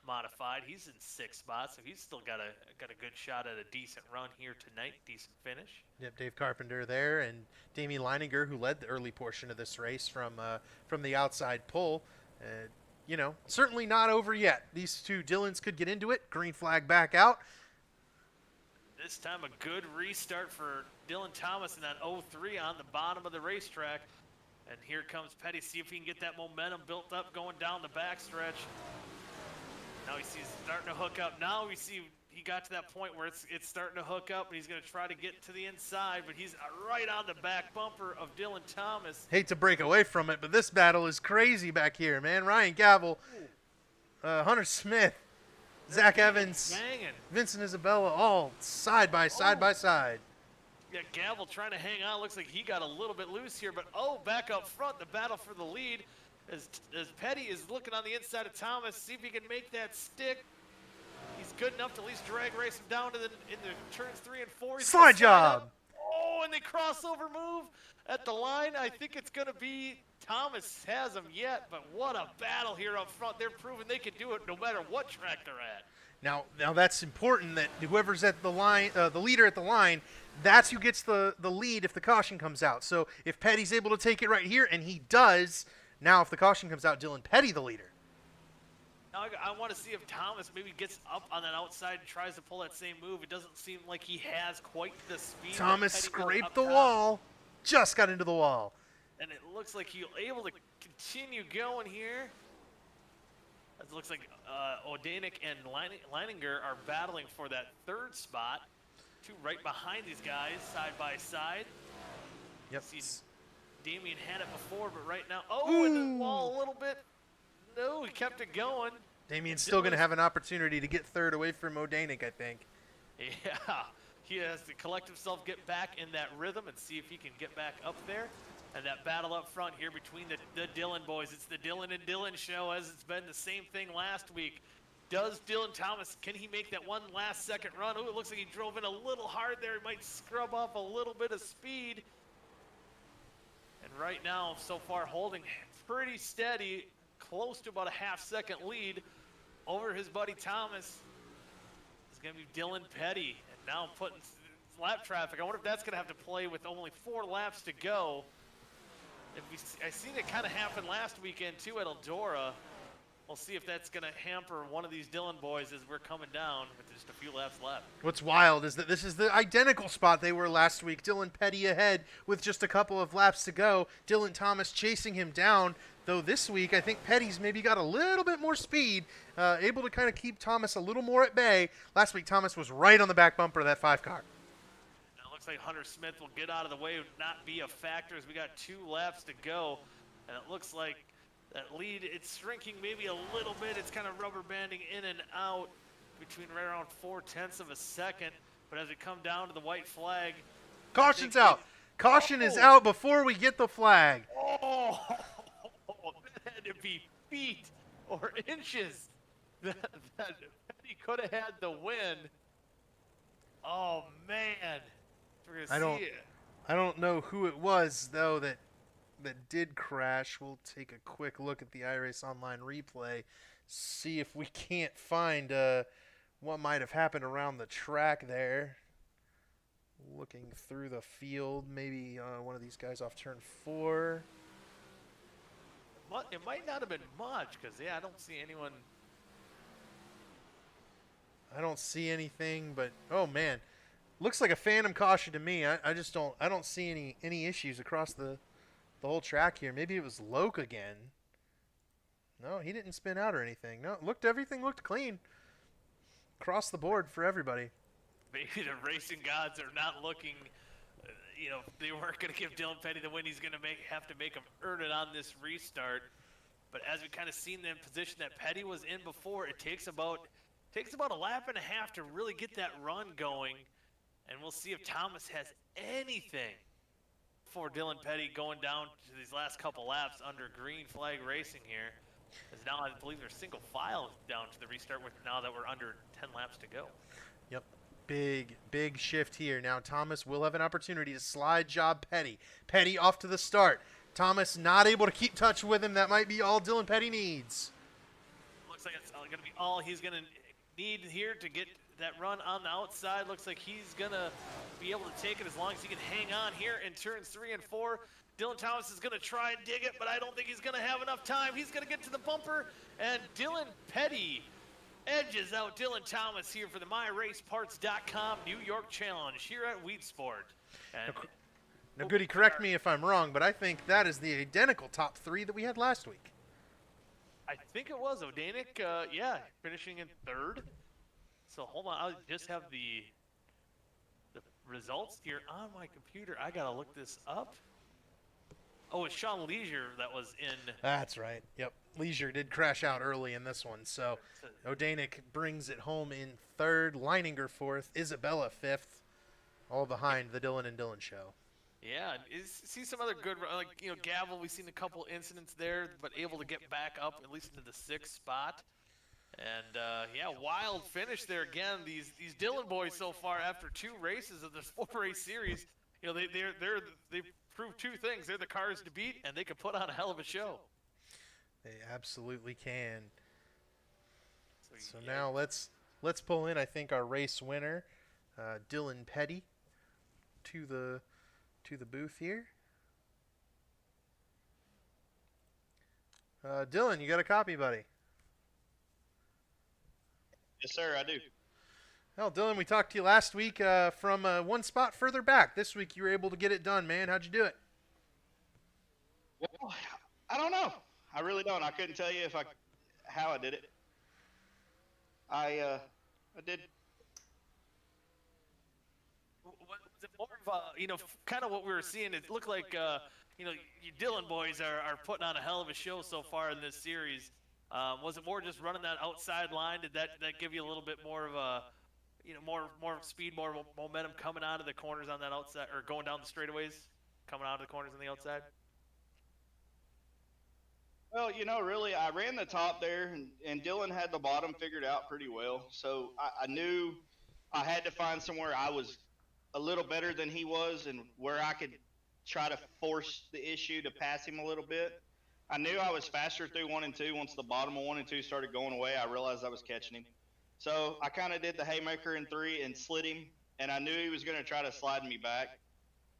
modified. He's in sixth spot, so he's still got a good shot at a decent run here tonight, decent finish. Yep, Dave Carpenter there, and Damien Leininger, who led the early portion of this race from the outside pull. Certainly not over yet. These two Dylans could get into it. Green flag back out. This time a good restart for Dylan Thomas in that 03 on the bottom of the racetrack. And here comes Petty. See if he can get that momentum built up going down the backstretch. Now he's starting to hook up. Now we see he got to that point where it's starting to hook up, and he's going to try to get to the inside, but he's right on the back bumper of Dylan Thomas. Hate to break away from it, but this battle is crazy back here, man. Ryan Gavel, Hunter Smith, Zach Evans, banging. Vincent Isabella, all side by side by side. Yeah, Gavel trying to hang on. Looks like he got a little bit loose here, but back up front, the battle for the lead as Petty is looking on the inside of Thomas, see if he can make that stick. He's good enough to at least drag race him down to in the turns 3 and 4. He's Slide job. Oh, and they crossover move at the line. I think it's going to be Thomas has him yet, but what a battle here up front. They're proving they can do it no matter what track they're at. Now that's important that whoever's at the line, the leader at the line, that's who gets the lead if the caution comes out. So if Petty's able to take it right here, and he does, now if the caution comes out, Dylan Petty the leader. Now I want to see if Thomas maybe gets up on that outside and tries to pull that same move. It doesn't seem like he has quite the speed. Thomas scraped the wall, just got into the wall. And it looks like he's able to continue going here. It looks like Odanik and Leininger are battling for that third spot. Two right behind these guys, side by side. Yep. See, Damien had it before, but right now, in the wall a little bit. No, he kept it going. Damien's still going to have an opportunity to get third away from Odanik, I think. Yeah, he has to collect himself, get back in that rhythm, and see if he can get back up there. And that battle up front here between the Dillon boys. It's the Dylan and Dylan show, as it's been the same thing last week. Does Dylan Thomas, can he make that one last second run? Oh, it looks like he drove in a little hard there. He might scrub off a little bit of speed. And right now, so far, holding pretty steady, close to about a half-second lead over his buddy Thomas. It's going to be Dylan Petty. And now putting lap traffic. I wonder if that's going to have to play with only 4 laps to go. I seen it kind of happen last weekend too at Eldora. We'll see if that's going to hamper one of these Dillon boys as we're coming down with just a few laps left. What's wild is that this is the identical spot they were last week. Dylan Petty ahead with just a couple of laps to go. Dylan Thomas chasing him down. Though this week, I think Petty's maybe got a little bit more speed, able to kind of keep Thomas a little more at bay. Last week, Thomas was right on the back bumper of that 5 car. Looks like Hunter Smith will get out of the way, not be a factor as we got 2 laps to go. And it looks like that lead, it's shrinking maybe a little bit. It's kind of rubber banding in and out between right around 0.4 of a second. But as we come down to the white flag. Caution's out. Caution is out before we get the flag. Oh, that had to be feet or inches. That he could have had the win. Oh, man. I don't know who it was though that did crash. We'll take a quick look at the iRace Online replay, see if we can't find what might have happened around the track there. Looking through the field, maybe one of these guys off turn 4. It might not have been much because I don't see anyone. I don't see anything, but oh man. Looks like a phantom caution to me. I don't see any issues across the whole track here. Maybe it was Loke again. No, he didn't spin out or anything. No, everything looked clean across the board for everybody. Maybe the racing gods are not looking. They weren't going to give Dylan Petty the win. He's going to have to make him earn it on this restart. But as we kind of seen the position that Petty was in before, it takes about a lap and a half to really get that run going. And we'll see if Thomas has anything for Dylan Petty going down to these last couple laps under green flag racing here. As now I believe they're single file down to the restart with now that we're under 10 laps to go. Yep. Big shift here. Now Thomas will have an opportunity to slide job Petty. Petty off to the start. Thomas not able to keep touch with him. That might be all Dylan Petty needs. Looks like it's going to be all he's going to need here to get that run on the outside. Looks like he's going to be able to take it as long as he can hang on here in turns 3 and 4. Dylan Thomas is going to try and dig it, but I don't think he's going to have enough time. He's going to get to the bumper, and Dylan Petty edges out Dylan Thomas here for the MyRaceParts.com New York Challenge here at Weedsport. Now, Goody, correct me if I'm wrong, but I think that is the identical top 3 that we had last week. I think it was Odanik, finishing in 3rd. So hold on, I'll just have the results here on my computer. I gotta look this up. Oh, it's Sean Leisure that was in. That's right. Yep, Leisure did crash out early in this one. So Odanik brings it home in 3rd, Leininger 4th, Isabella 5th. all behind the Dylan and Dylan show. Yeah, and see some other good, like, Gavel. We've seen a couple incidents there, but able to get back up at least into the 6th spot. And yeah, wild finish there again. These Dylan boys so far after 2 races of this 4-race series, they proved 2 things. They're the cars to beat, and they can put on a hell of a show. They absolutely can. So Yeah. now let's pull in, I think, our race winner, Dylan Petty, to the booth here. Dylan, you got a copy, buddy? Yes, sir, I do. Well, Dylan, we talked to you last week from one spot further back. This week you were able to get it done, man. How'd you do it? Well, I don't know. I really don't. I couldn't tell you how I did it. I did. Was it more of kind of what we were seeing? It looked like you Dylan boys are putting on a hell of a show so far in this series. Was it more just running that outside line? Did that give you a little bit more of a more speed, more momentum coming out of the corners on that outside, or going down the straightaways, coming out of the corners on the outside? Well, really, I ran the top there, and Dylan had the bottom figured out pretty well. So I knew I had to find somewhere I was a little better than he was, and where I could try to force the issue to pass him a little bit. I knew I was faster through 1 and 2. Once the bottom of 1 and 2 started going away, I realized I was catching him. So I kind of did the haymaker in 3 and slid him, and I knew he was going to try to slide me back.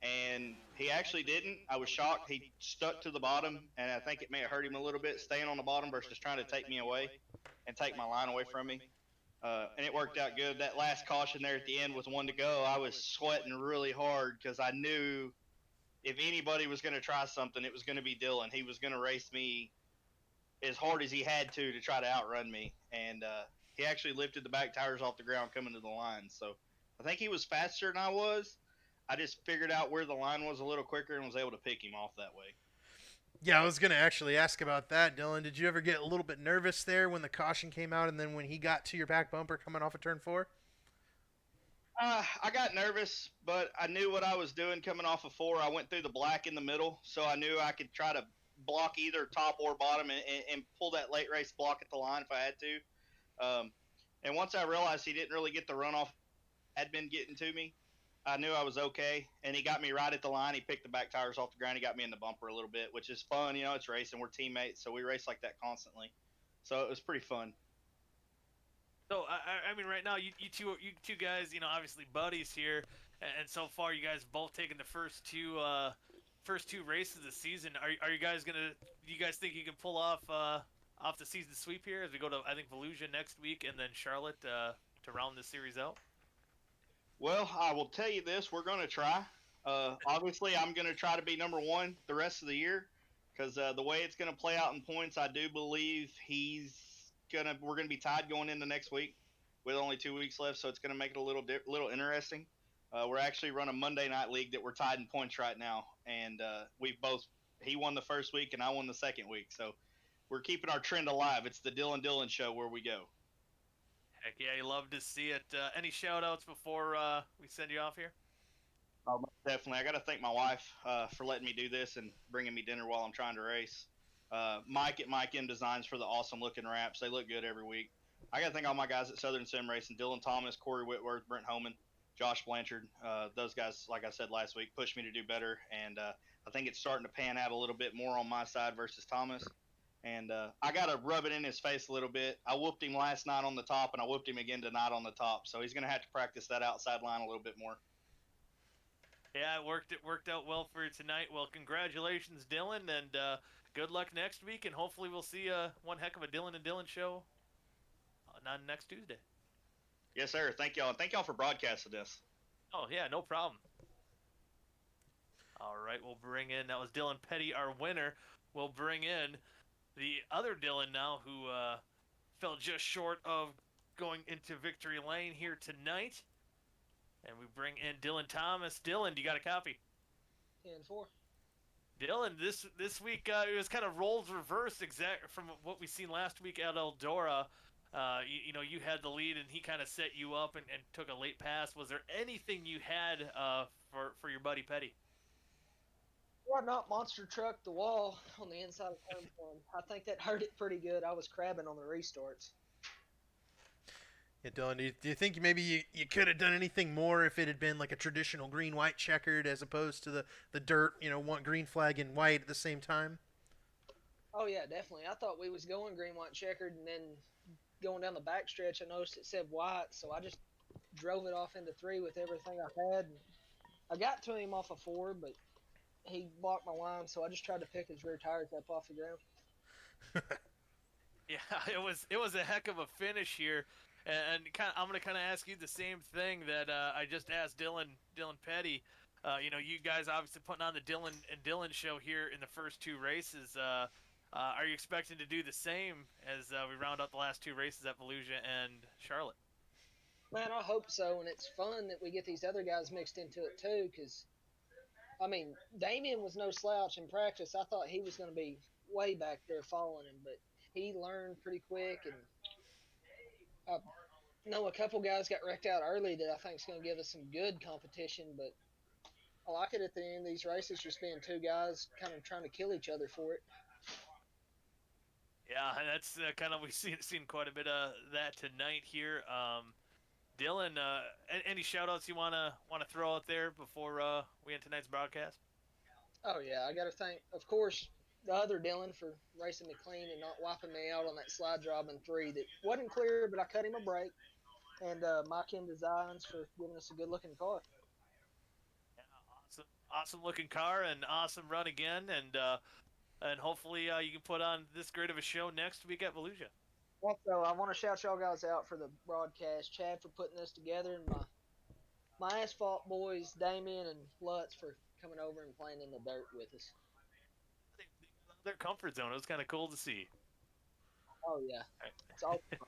And he actually didn't. I was shocked. He stuck to the bottom, and I think it may have hurt him a little bit, staying on the bottom versus trying to take me away and take my line away from me. And it worked out good. That last caution there at the end was 1 to go. I was sweating really hard because I knew if anybody was going to try something, it was going to be Dylan. He was going to race me as hard as he had to try to outrun me. And he actually lifted the back tires off the ground coming to the line. So I think he was faster than I was. I just figured out where the line was a little quicker and was able to pick him off that way. Yeah, I was going to actually ask about that, Dylan. Did you ever get a little bit nervous there when the caution came out and then when he got to your back bumper coming off of turn 4? I got nervous, but I knew what I was doing coming off of 4. I went through the black in the middle, so I knew I could try to block either top or bottom and pull that late race block at the line if I had to. And once I realized he didn't really get the runoff had been getting to me, I knew I was okay, and he got me right at the line. He picked the back tires off the ground. He got me in the bumper a little bit, which is fun. It's racing. We're teammates, so we race like that constantly. So it was pretty fun. So I mean, right now you two guys, obviously buddies here, and so far you guys both taken the first two races of the season. Are you guys gonna? Do you guys think you can pull off the season sweep here as we go to, I think, Volusia next week and then Charlotte to round this series out? Well, I will tell you this: we're going to try. Obviously, I'm going to try to be number 1 the rest of the year because the way it's going to play out in points, I do believe we're going to be tied going into next week with only 2 weeks left, so it's going to make it a little interesting. We're actually running a Monday night league that we're tied in points right now, and he won the first week and I won the second week, so we're keeping our trend alive. It's the Dylan show where we go. Heck yeah, you love to see it. Any shout-outs before we send you off here? Oh, definitely. I got to thank my wife for letting me do this and bringing me dinner while I'm trying to race. Mike at Mike M Designs for the awesome-looking wraps. They look good every week. I got to thank all my guys at Southern Sim Racing: Dylan Thomas, Corey Whitworth, Brent Homan, Josh Blanchard. Those guys, like I said last week, pushed me to do better, and I think it's starting to pan out a little bit more on my side versus Thomas. And I got to rub it in his face a little bit. I whooped him last night on the top, and I whooped him again tonight on the top. So he's going to have to practice that outside line a little bit more. Yeah, it worked out well for you tonight. Well, congratulations, Dylan, and good luck next week. And hopefully we'll see one heck of a Dylan and Dylan show on next Tuesday. Yes, sir. Thank y'all. And thank y'all for broadcasting this. Oh, yeah, no problem. All right, we'll bring in, that was Dylan Petty, our winner. We'll bring in the other Dylan now, who fell just short of going into victory lane here tonight. And we bring in Dylan Thomas. Dylan, do you got a copy? 10-4. Dylan, this week it was kind of roles reversed exact from what we seen last week at Eldora. You know, you had the lead and he kind of set you up and took a late pass. Was there anything you had for your buddy Petty? Well, not monster truck the wall on the inside of turn one. I think that hurt it pretty good. I was crabbing on the restarts. Yeah, Dylan, do you think maybe you could have done anything more if it had been like a traditional green-white checkered as opposed to the dirt, one green flag and white at the same time? Oh yeah, definitely. I thought we was going green, white, checkered, and then going down the back stretch, I noticed it said white, so I just drove it off into three with everything I had. I got to him off of four, but he blocked my line, so I just tried to pick his rear tires up off the ground. Yeah, it was a heck of a finish here, and I'm gonna kind of ask you the same thing that I just asked Dylan Petty. You know, you guys obviously putting on the Dylan show here in the first two races. Are you expecting to do the same as we round up the last two races at Volusia and Charlotte? Man, I hope so, and it's fun that we get these other guys mixed into it too, because I mean, Damien was no slouch in practice. I thought he was going to be way back there following him, but he learned pretty quick. And I know a couple guys got wrecked out early that I think is going to give us some good competition. But I like it at the end of these races, just being two guys kind of trying to kill each other for it. Yeah, that's kind of we've seen quite a bit of that tonight here. Dylan, any shout-outs you wanna throw out there before we end tonight's broadcast? Oh yeah, I got to thank, of course, the other Dylan for racing me clean and not wiping me out on that slide job in three that wasn't clear, but I cut him a break. And Mike M Designs for giving us a good looking car. Yeah, awesome looking car and awesome run again, and hopefully you can put on this great of a show next week at Volusia. Also, I want to shout y'all guys out for the broadcast. Chad for putting this together, and my asphalt boys, Damien and Lutz, for coming over and playing in the dirt with us. They got out of their comfort zone. It was kind of cool to see. Oh yeah, it's all fun.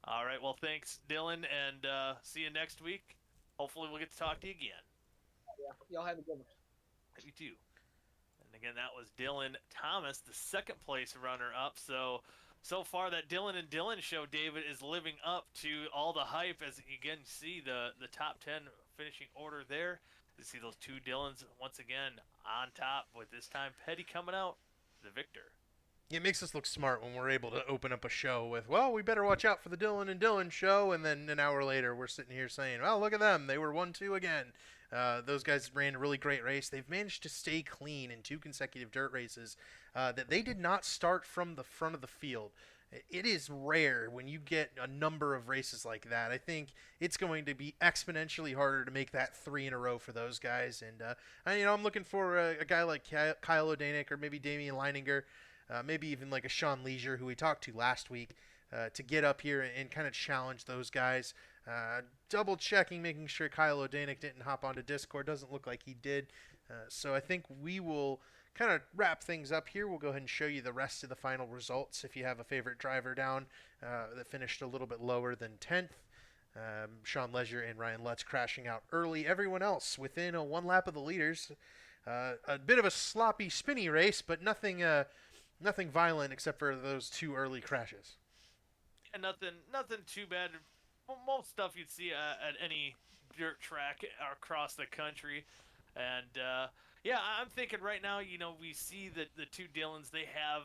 All right, well, thanks, Dylan, and see you next week. Hopefully we'll get to talk to you again. Yeah, y'all have a good one. You too. And again, that was Dylan Thomas, the second place runner-up. So far, that Dylan and Dylan show, David, is living up to all the hype. As again, you see the top 10 finishing order there. You see those two Dylans once again on top, with this time Petty coming out the victor. It makes us look smart when we're able to open up a show with, well, we better watch out for the Dylan and Dylan show, and then an hour later we're sitting here saying, well, look at them, they were 1-2 again. Those guys ran a really great race. They've managed to stay clean in two consecutive dirt races that they did not start from the front of the field. It is rare when you get a number of races like that. I think it's going to be exponentially harder to make that three in a row for those guys. And I'm looking for a guy like Kyle O'Danick or maybe Damian Leininger, maybe even like a Sean Leisure, who we talked to last week, to get up here and kind of challenge those guys. Double checking, making sure Kyle O'Danick didn't hop onto Discord. Doesn't look like he did. So I think we will kind of wrap things up here. We'll go ahead and show you the rest of the final results. If you have a favorite driver down that finished a little bit lower than 10th, Sean Leisure and Ryan Lutz crashing out early. Everyone else within one lap of the leaders. A bit of a sloppy, spinny race, but nothing violent except for those two early crashes. And nothing too bad. Most stuff you'd see at any dirt track across the country. And yeah, I'm thinking right now, we see that the two Dylans, they have,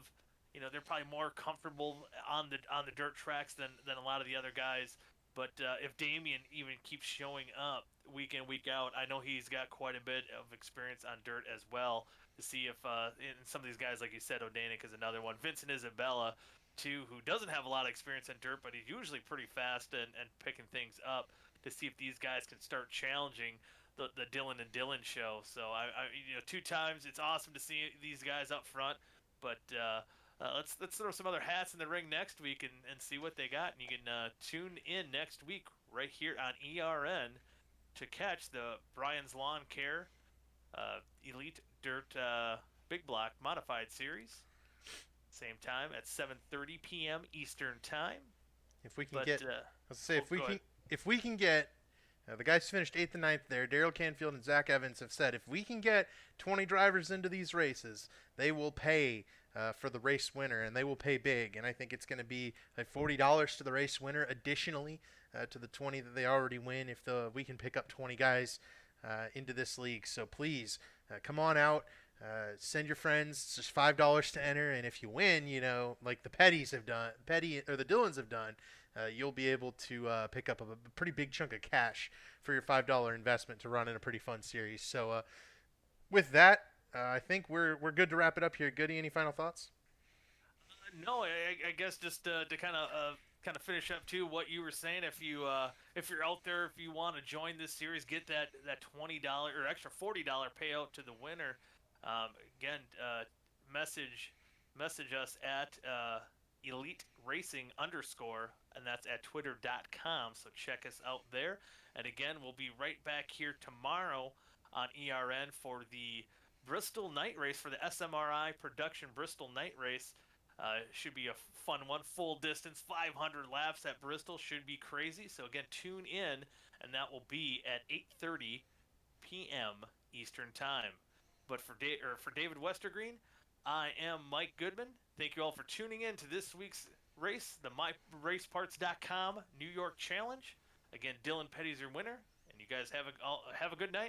they're probably more comfortable on the dirt tracks than a lot of the other guys. But if Damien even keeps showing up week in, week out, I know he's got quite a bit of experience on dirt as well, to see if and some of these guys, like you said, O'Danick is another one. Vincent Isabella, too, who doesn't have a lot of experience in dirt, but he's usually pretty fast and picking things up, to see if these guys can start challenging the Dylan and Dylan show. So I two times, it's awesome to see these guys up front, but let's throw some other hats in the ring next week and see what they got. And you can tune in next week right here on ERN to catch the Brian's Lawn Care Elite Dirt Big Block Modified Series. Same time at 7:30 p.m. Eastern Time. If we can if we can get the guys finished 8th and 9th there. Daryl Canfield and Zach Evans have said if we can get 20 drivers into these races, they will pay for the race winner, and they will pay big. And I think it's going to be like $40 to the race winner, additionally to the 20 that they already win. If we can pick up 20 guys into this league, so please come on out. Send your friends. It's just $5 to enter, and if you win, like the Petties have done, or the Dylans have done, you'll be able to pick up a pretty big chunk of cash for your $5 investment to run in a pretty fun series. So with that, I think we're good to wrap it up here. Goody, any final thoughts? No, I guess just to kind of finish up too what you were saying. If you're out there, if you want to join this series, get that $20 or extra $40 payout to the winner. Again, message us at Elite Racing _, and that's at twitter.com. So check us out there. And again, we'll be right back here tomorrow on ERN for the Bristol Night Race, for the SMRI Production Bristol Night Race. Should be a fun one. Full distance, 500 laps at Bristol. Should be crazy. So again, tune in, and that will be at 8:30 p.m. Eastern Time. But for David Westergreen, I am Mike Goodman. Thank you all for tuning in to this week's race, the MyRaceParts.com New York Challenge. Again, Dylan Petty's your winner, and you guys have a good night.